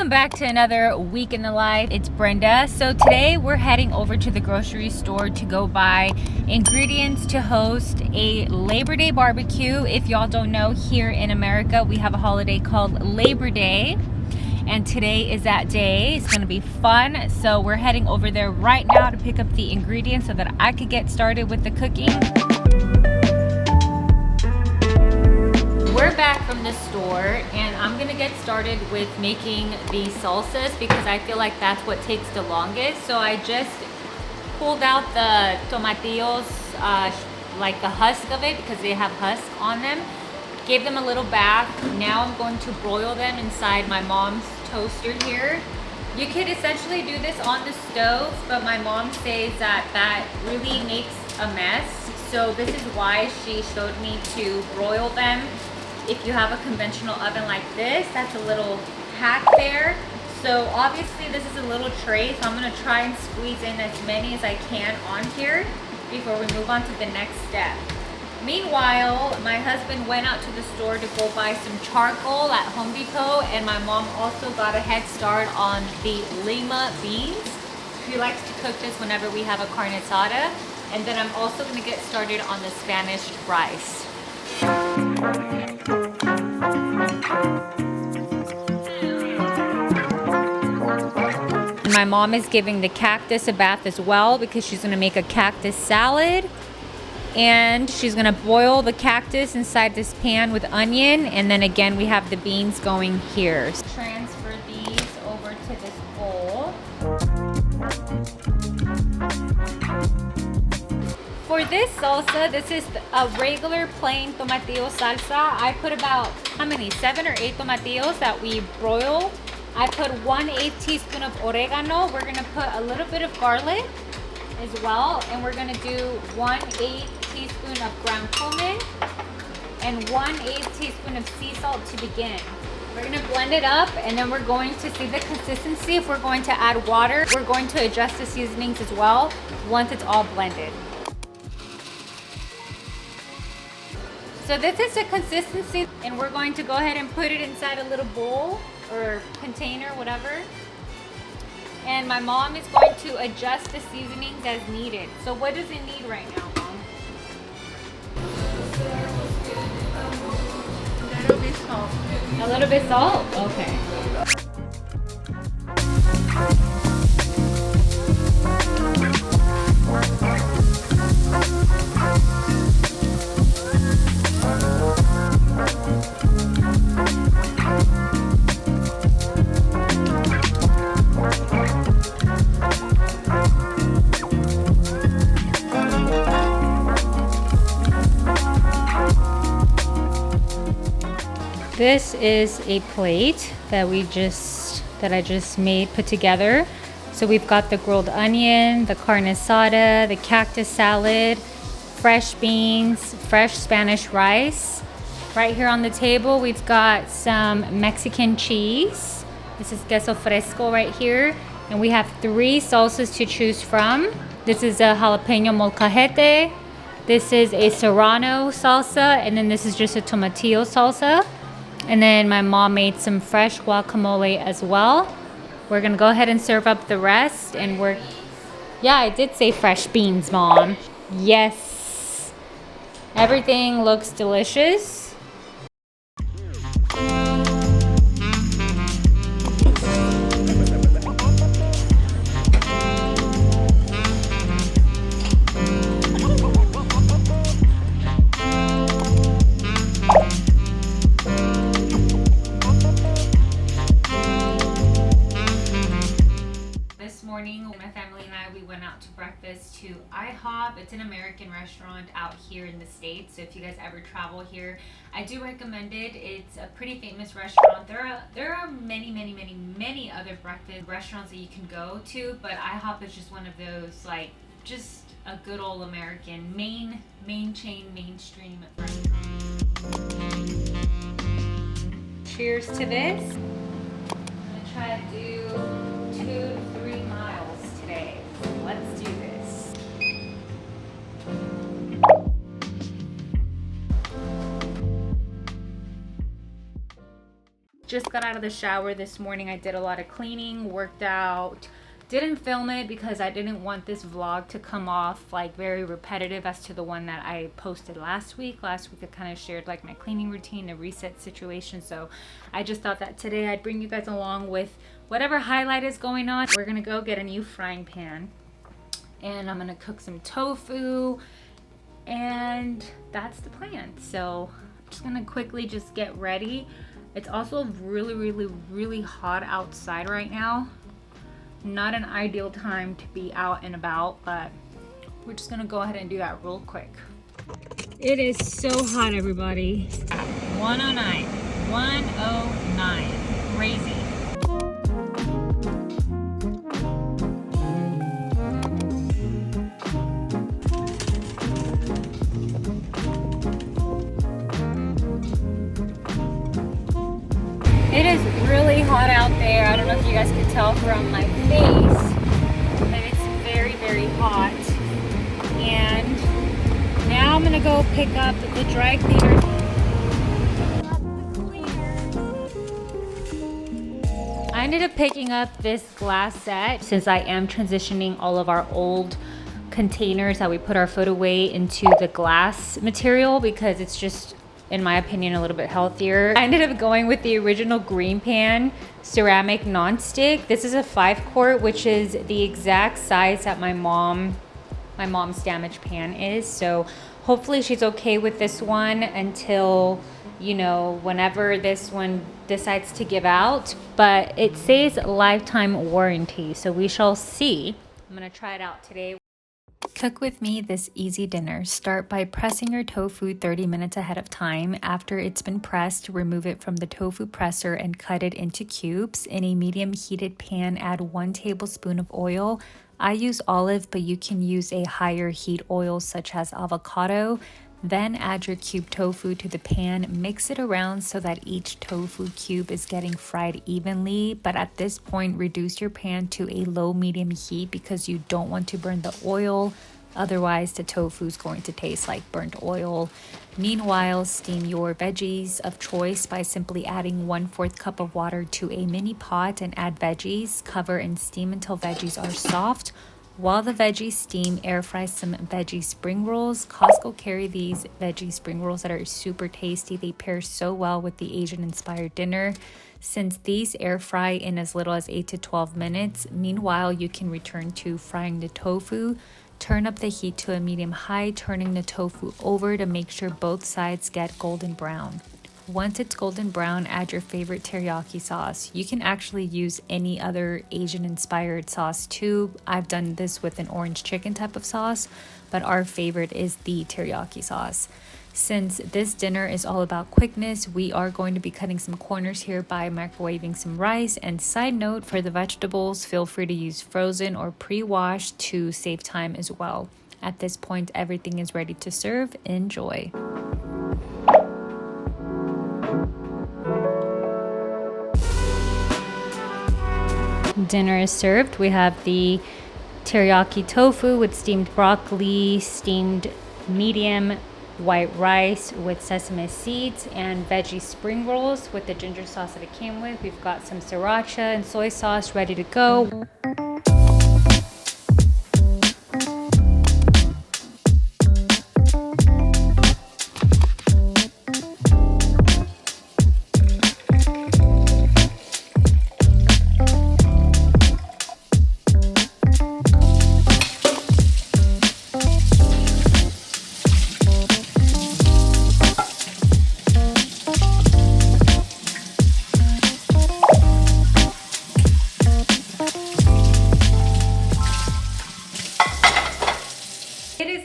Welcome back to another week in the life. It's Brenda. So today we're heading over to the grocery store to go buy ingredients to host a Labor Day barbecue. If y'all don't know, here in America we have a holiday called Labor Day, and today is that day. It's gonna be fun. So we're heading over there right now to pick up the ingredients so that I could get started with the cooking. We're back from the store and I'm gonna get started with making the salsas because I feel like that's what takes the longest. So I just pulled out the tomatillos, like the husk of it, because they have husk on them. Gave them a little bath. Now I'm going to broil them inside my mom's toaster here. You could essentially do this on the stove, but my mom says that that really makes a mess. So this is why she showed me to broil them. If you have a conventional oven like this, that's a little hack there. So obviously this is a little tray, so I'm gonna try and squeeze in as many as I can on here before we move on to the next step. Meanwhile, my husband went out to the store to go buy some charcoal at Home Depot, and my mom also got a head start on the lima beans. She likes to cook this whenever we have a carne asada. And then I'm also gonna get started on the Spanish rice. My mom is giving the cactus a bath as well because she's gonna make a cactus salad. And she's gonna boil the cactus inside this pan with onion. And then again, we have the beans going here. Transfer these over to this bowl. For this salsa, this is a regular plain tomatillo salsa. I put about, how many? 7 or 8 tomatillos that we broil. I put 1/8 teaspoon of oregano. We're gonna put a little bit of garlic as well. And we're gonna do 1/8 teaspoon of ground cumin and 1/8 teaspoon of sea salt to begin. We're gonna blend it up and then we're going to see the consistency. If we're going to add water, we're going to adjust the seasonings as well once it's all blended. So this is the consistency, and we're going to go ahead and put it inside a little bowl or container, whatever. And my mom is going to adjust the seasonings as needed. So what does it need right now, Mom? A little bit salt. A little bit salt? Okay. This is a plate that I just made, put together. So we've got the grilled onion, the carne asada, the cactus salad, fresh beans, fresh Spanish rice. Right here on the table, we've got some Mexican cheese. This is queso fresco right here. And we have 3 salsas to choose from. This is a jalapeno molcajete. This is a serrano salsa. And then this is just a tomatillo salsa. And then my mom made some fresh guacamole as well. We're gonna go ahead and serve up the rest, and yeah, I did say fresh beans, Mom. Yes. Everything looks delicious. To IHOP. It's an American restaurant out here in the States, so if you guys ever travel here, I do recommend it. It's a pretty famous restaurant. There are many other breakfast restaurants that you can go to, but IHOP is just one of those, like, just a good old American main chain, mainstream restaurant. Cheers to this. I'm gonna try to do 2 to 3 miles today. Let's do this. just got out of the shower this morning. I did a lot of cleaning, worked out. Didn't film it because I didn't want this vlog to come off like very repetitive as to the one that I posted last week. Last week I kind of shared like my cleaning routine, a reset situation. So I just thought that today I'd bring you guys along with whatever highlight is going on. We're gonna go get a new frying pan and I'm gonna cook some tofu, and that's the plan. So I'm just gonna quickly just get ready. It's also really hot outside right now. Not an ideal time to be out and about, but we're just gonna go ahead and do that real quick. It is so hot, everybody. 109, 109, crazy. It is really hot out there. I don't know if you guys can tell from my face, but it's very hot. And now I'm gonna go pick up the dry cleaner. I ended up picking up this glass set since I am transitioning all of our old containers that we put our food away into the glass material because it's just, in my opinion, a little bit healthier. I ended up going with the original green pan ceramic non-stick. This is a 5-quart, which is the exact size that my mom's damaged pan is. So hopefully she's okay with this one until, you know, whenever this one decides to give out. But it says lifetime warranty, so we shall see. I'm gonna try it out today. Cook with me this easy dinner. Start by pressing your tofu 30 minutes ahead of time. After it's been pressed, remove it from the tofu presser and cut it into cubes. In a medium heated pan, add 1 tablespoon of oil. I use olive, but you can use a higher heat oil such as avocado. Then add your cube tofu to the pan, mix it around so that each tofu cube is getting fried evenly. But at this point, reduce your pan to a low-medium heat because you don't want to burn the oil. Otherwise, the tofu is going to taste like burnt oil. Meanwhile, steam your veggies of choice by simply adding 1/4 cup of water to a mini pot and add veggies. Cover and steam until veggies are soft. While the veggies steam, air fry some veggie spring rolls. Costco carry these veggie spring rolls that are super tasty. They pair so well with the Asian-inspired dinner. Since these air fry in as little as 8 to 12 minutes, meanwhile, you can return to frying the tofu. Turn up the heat to a medium-high, turning the tofu over to make sure both sides get golden brown. Once it's golden brown, add your favorite teriyaki sauce. You can actually use any other Asian-inspired sauce too. I've done this with an orange chicken type of sauce, but our favorite is the teriyaki sauce. Since this dinner is all about quickness, we are going to be cutting some corners here by microwaving some rice. And side note, for the vegetables, feel free to use frozen or pre-washed to save time as well. At this point, everything is ready to serve. Enjoy. Dinner is served. We have the teriyaki tofu with steamed broccoli, steamed medium white rice with sesame seeds, and veggie spring rolls with the ginger sauce that it came with. We've got some sriracha and soy sauce ready to go.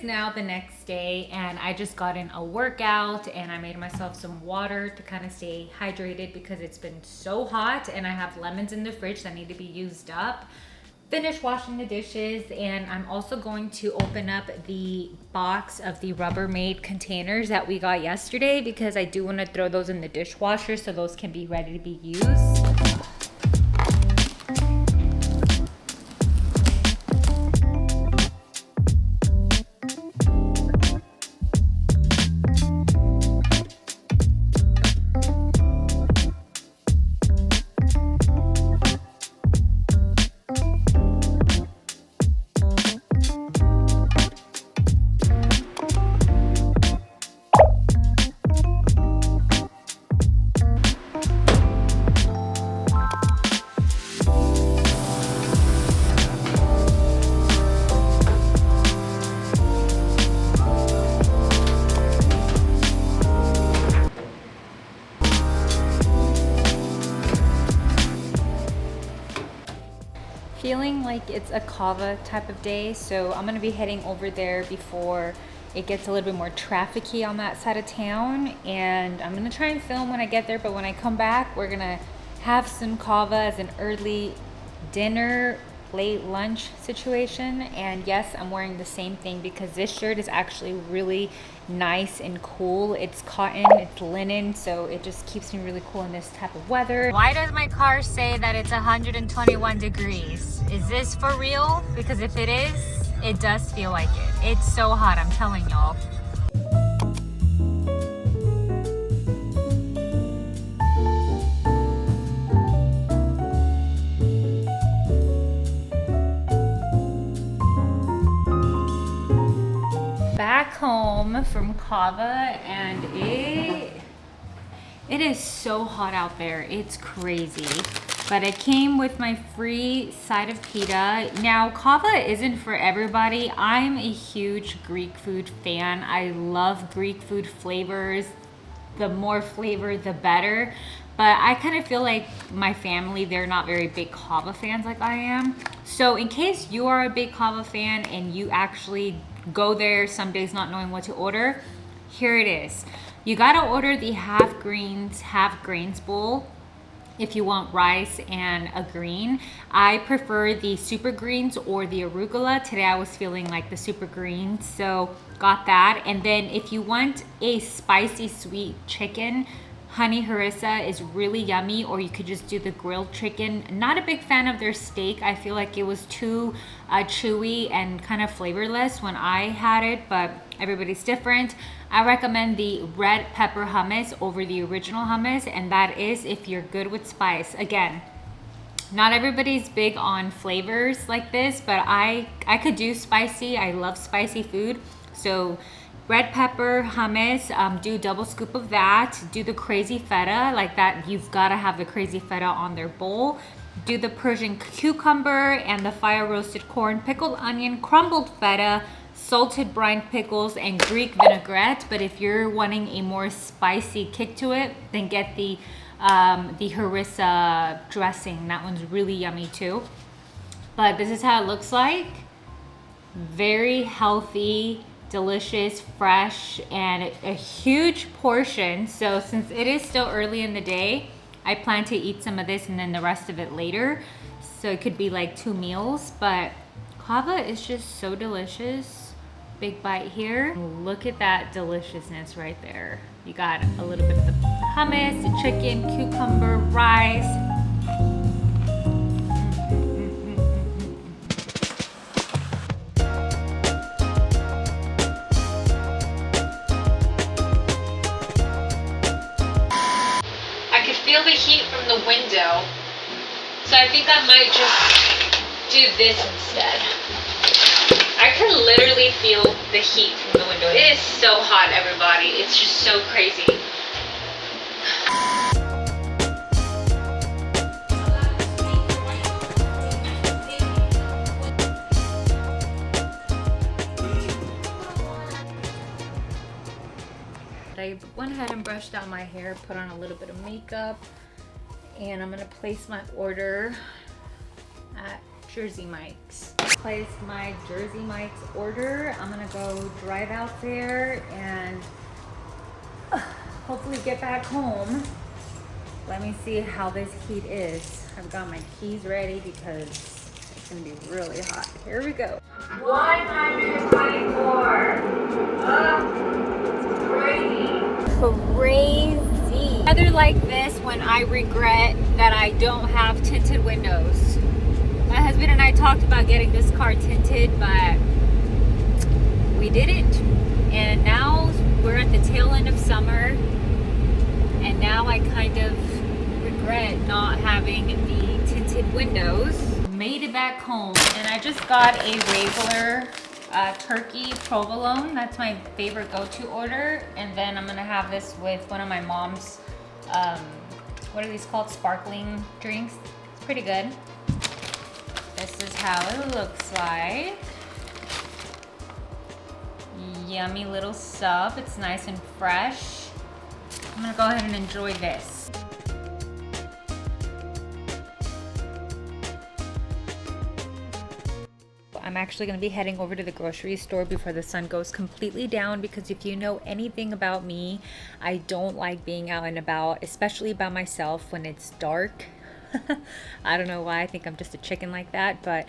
Now the next day, and I just got in a workout and I made myself some water to kind of stay hydrated because it's been so hot, and I have lemons in the fridge that need to be used up. Finished washing the dishes, and I'm also going to open up the box of the Rubbermaid containers that we got yesterday because I do want to throw those in the dishwasher so those can be ready to be used. feeling like it's a Cava type of day, so I'm gonna be heading over there before it gets a little bit more trafficy on that side of town, and I'm gonna try and film when I get there, but when I come back, we're gonna have some Cava as an early dinner, late lunch situation. And yes, I'm wearing the same thing because this shirt is actually really nice and cool. It's cotton, it's linen, so it just keeps me really cool in this type of weather. Why does my car say that it's 121 degrees? Is this for real? Because if it is, it does feel like it. It's so hot, I'm telling y'all. Back home from Cava, and it is so hot out there. It's crazy. But it came with my free side of pita. Now, Cava isn't for everybody. I'm a huge Greek food fan. I love Greek food flavors. The more flavor, the better. But I kind of feel like my family, they're not very big Cava fans like I am. So in case you are a big Cava fan and you actually go there some days not knowing what to order, here it is. You gotta order the half greens, half grains bowl if you want rice and a green. I prefer the super greens or the arugula. Today I was feeling like the super greens, so got that. And then if you want a spicy sweet chicken, honey harissa is really yummy, or you could just do the grilled chicken. Not a big fan of their steak. I feel like it was too chewy and kind of flavorless when I had it, but everybody's different. I recommend the red pepper hummus over the original hummus, and that is if you're good with spice. Again, not everybody's big on flavors like this, but I could do spicy. I love spicy food. So red pepper hummus, do double scoop of that. Do the crazy feta, like that. You've got to have the crazy feta on their bowl. Do the Persian cucumber and the fire roasted corn, pickled onion, crumbled feta, salted brine pickles, and Greek vinaigrette. But if you're wanting a more spicy kick to it, then get the harissa dressing. That one's really yummy too. But this is how it looks like. Very healthy, delicious, fresh, and a huge portion. So since it is still early in the day, I plan to eat some of this and then the rest of it later. So it could be like 2 meals, but Cava is just so delicious. Big bite here. Look at that deliciousness right there. You got a little bit of the hummus, the chicken, cucumber, rice. Feel the heat from the window, so I think I might just do this instead. I can literally feel the heat from the window. It is so hot, everybody. It's just so crazy. I went ahead and brushed out my hair, put on a little bit of makeup, and I'm gonna place my order at Jersey Mike's. Place my Jersey Mike's order. I'm gonna go drive out there and hopefully get back home. Let me see how this heat is. I've got my keys ready because it's gonna be really hot. Here we go. 124. Crazy. Weather like this when I regret that I don't have tinted windows. My husband and I talked about getting this car tinted, but we didn't. And now we're at the tail end of summer, and now I kind of regret not having the tinted windows. Made it back home, and I just got a regular turkey provolone. That's my favorite go-to order. And then I'm gonna have this with one of my mom's, what are these called? Sparkling drinks. It's pretty good. This is how it looks like. Yummy little sub. It's nice and fresh. I'm gonna go ahead and enjoy this. I'm actually going to be heading over to the grocery store before the sun goes completely down, because if you know anything about me, I don't like being out and about, especially by myself when it's dark. I don't know why, I think I'm just a chicken like that, but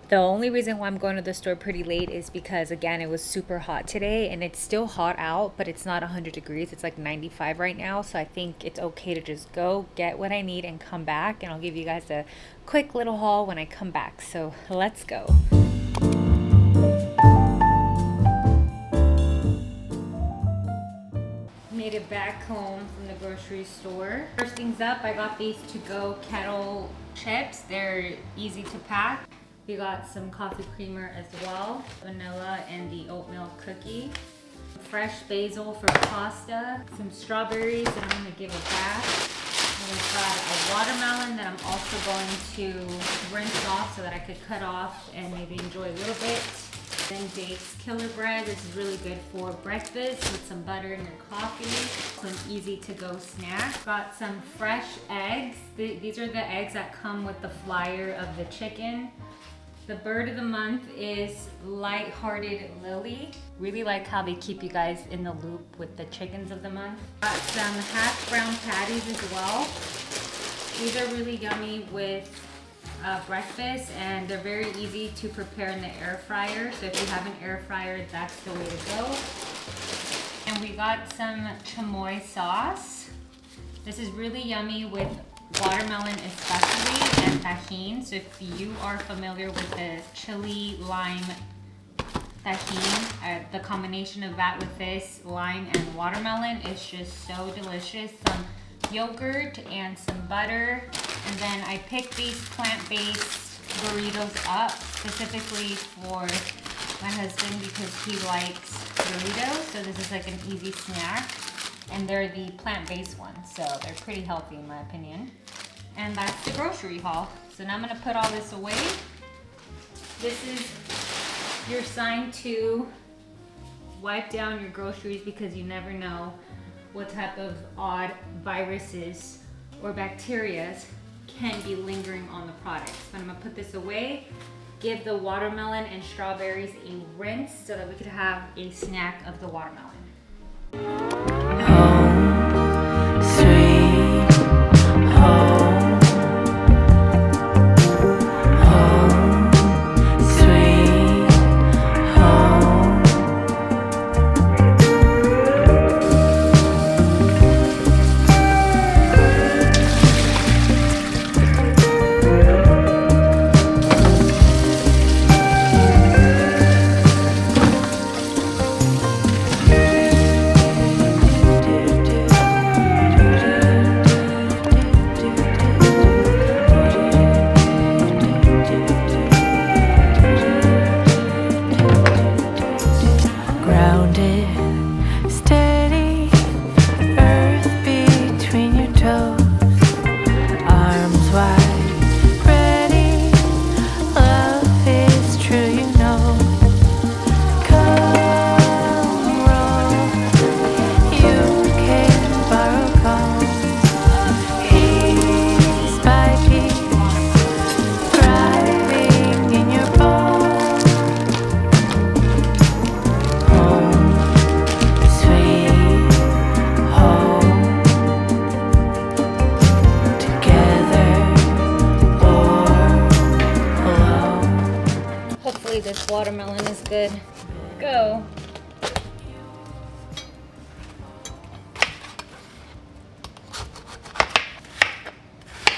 the only reason why I'm going to the store pretty late is because, again, it was super hot today, and it's still hot out, but it's not 100 degrees. It's like 95 right now, so I think it's okay to just go get what I need and come back, and I'll give you guys a quick little haul when I come back. So let's go. Made it back home from the grocery store. First things up, I got these to-go kettle chips. They're easy to pack. We got some coffee creamer as well, vanilla and the oatmeal cookie, fresh basil for pasta, some strawberries that I'm gonna give a bath, and we've got a watermelon that I'm also going to rinse off so that I could cut off and maybe enjoy a little bit. Then Dave's Killer Bread. This is really good for breakfast with some butter in your coffee. Some easy to go snack. Got some fresh eggs. These are the eggs that come with the flyer of the chicken. The bird of the month is Lighthearted Lily. Really like how they keep you guys in the loop with the chickens of the month. Got some hash brown patties as well. These are really yummy with breakfast, and they're very easy to prepare in the air fryer. So if you have an air fryer, that's the way to go. And we got some chamoy sauce. This is really yummy with watermelon especially, and tahini. So if you are familiar with the chili lime tahini, the combination of that with this lime and watermelon is just so delicious. Some yogurt and some butter, and then I picked these plant-based burritos up specifically for my husband because he likes burritos. So this is like an easy snack. And they're the plant-based ones, so they're pretty healthy in my opinion. And that's the grocery haul. So now I'm gonna put all this away. This is your sign to wipe down your groceries, because you never know what type of odd viruses or bacteria can be lingering on the products. But I'm gonna put this away, give the watermelon and strawberries a rinse so that we could have a snack of the watermelon. This watermelon is good. Go.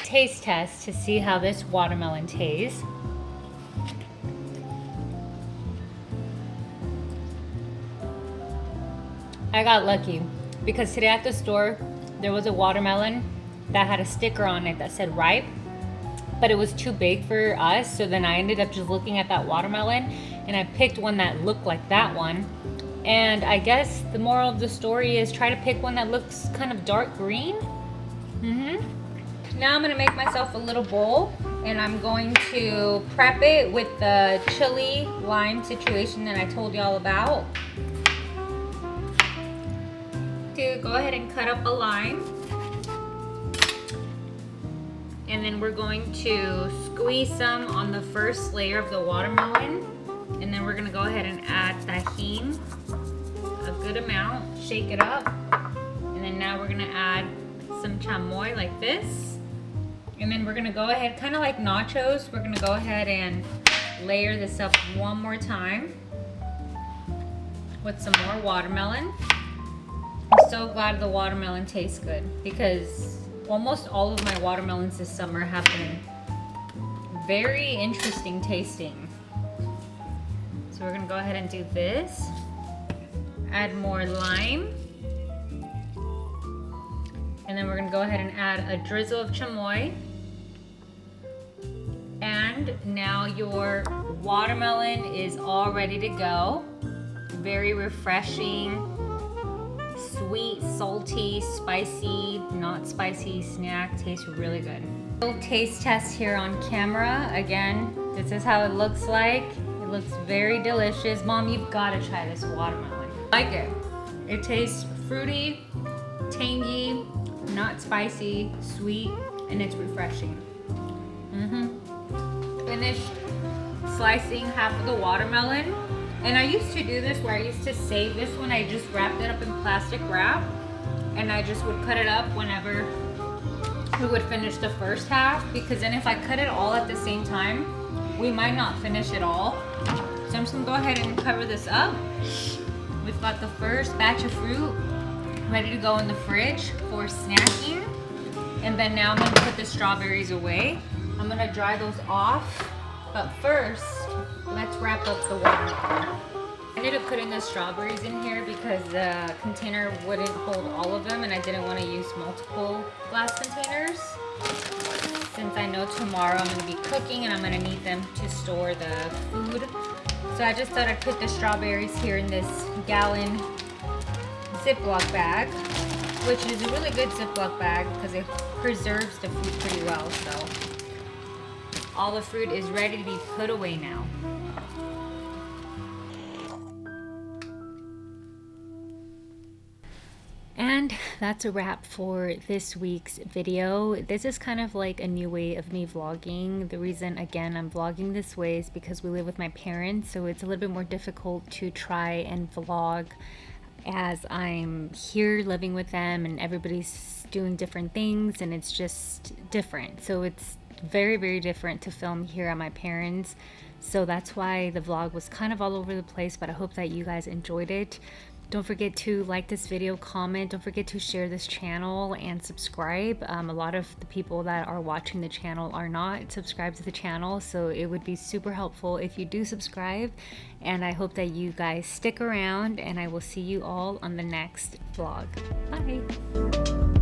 Taste test to see how this watermelon tastes. I got lucky because today at the store there was a watermelon that had a sticker on it that said ripe, but it was too big for us. So then I ended up just looking at that watermelon and I picked one that looked like that one. And I guess the moral of the story is try to pick one that looks kind of dark green. Now I'm gonna make myself a little bowl and I'm going to prep it with the chili lime situation that I told y'all about. To go ahead and cut up a lime. And then we're going to squeeze some on the first layer of the watermelon. And then we're gonna go ahead and add tahini, a good amount, shake it up. And then now we're gonna add some chamoy like this. And then we're gonna go ahead, kind of like nachos, we're gonna go ahead and layer this up one more time with some more watermelon. I'm so glad the watermelon tastes good because almost all of my watermelons this summer have been very interesting tasting. So we're gonna go ahead and do this. Add more lime. And then we're gonna go ahead and add a drizzle of chamoy. And now your watermelon is all ready to go. Very refreshing, sweet, salty, spicy, not spicy snack. Tastes really good. Little taste test here on camera. Again, this is how it looks like. It looks very delicious. Mom, you've got to try this watermelon. I like it. It tastes fruity, tangy, not spicy, sweet, and it's refreshing. Finished slicing half of the watermelon. And I used to do this where I used to save this one. I just wrapped it up in plastic wrap and I just would cut it up whenever we would finish the first half, because then if I cut it all at the same time, we might not finish it all. So I'm just gonna go ahead and cover this up. We've got the first batch of fruit ready to go in the fridge for snacking. And then now I'm gonna put the strawberries away. I'm gonna dry those off, but first, let's wrap up the watermelon. I ended up putting the strawberries in here because the container wouldn't hold all of them and I didn't want to use multiple glass containers. Since I know tomorrow I'm going to be cooking and I'm going to need them to store the food. So I just thought I'd put the strawberries here in this gallon Ziploc bag, which is a really good Ziploc bag because it preserves the food pretty well. So all the fruit is ready to be put away now. And that's a wrap for this week's video. This is kind of like a new way of me vlogging. The reason, again, I'm vlogging this way is because we live with my parents, so it's a little bit more difficult to try and vlog as I'm here living with them and everybody's doing different things and it's just different. So it's very, very different to film here at my parents'. So that's why the vlog was kind of all over the place, but I hope that you guys enjoyed it. Don't forget to like this video, comment, don't forget to share this channel and subscribe. A lot of the people that are watching the channel are not subscribed to the channel, so it would be super helpful if you do subscribe. And I hope that you guys stick around and I will see you all on the next vlog. Bye!